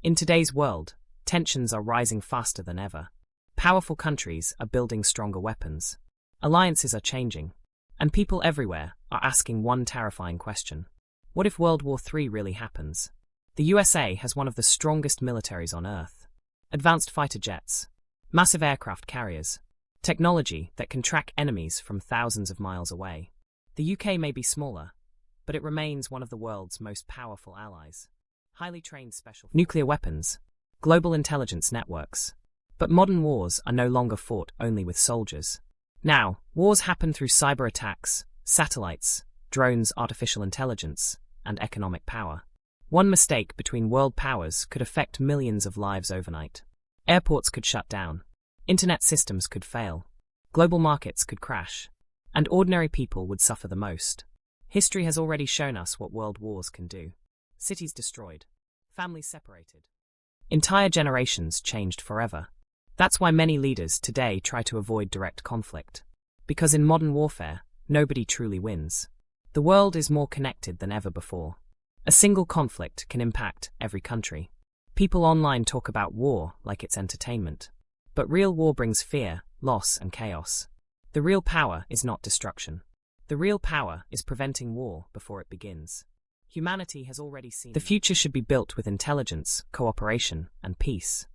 In today's world, tensions are rising faster than ever. Powerful countries are building stronger weapons. Alliances are changing. And people everywhere are asking one terrifying question. What if World War III really happens? The USA has one of the strongest militaries on Earth. Advanced fighter jets, massive aircraft carriers, technology that can track enemies from thousands of miles away. The UK may be smaller, but it remains one of the world's most powerful allies. Highly trained special nuclear weapons, global intelligence networks. But modern wars are no longer fought only with soldiers. Now, wars happen through cyber attacks, satellites, drones, artificial intelligence, and economic power. One mistake between world powers could affect millions of lives overnight. Airports could shut down. Internet systems could fail. Global markets could crash. And ordinary people would suffer the most. History has already shown us what world wars can do. Cities destroyed. Families separated. Entire generations changed forever. That's why many leaders today try to avoid direct conflict. Because in modern warfare, nobody truly wins. The world is more connected than ever before. A single conflict can impact every country. People online talk about war like it's entertainment. But real war brings fear, loss, and chaos. The real power is not destruction. The real power is preventing war before it begins. Humanity has already seen the future should be built with intelligence, cooperation, and peace.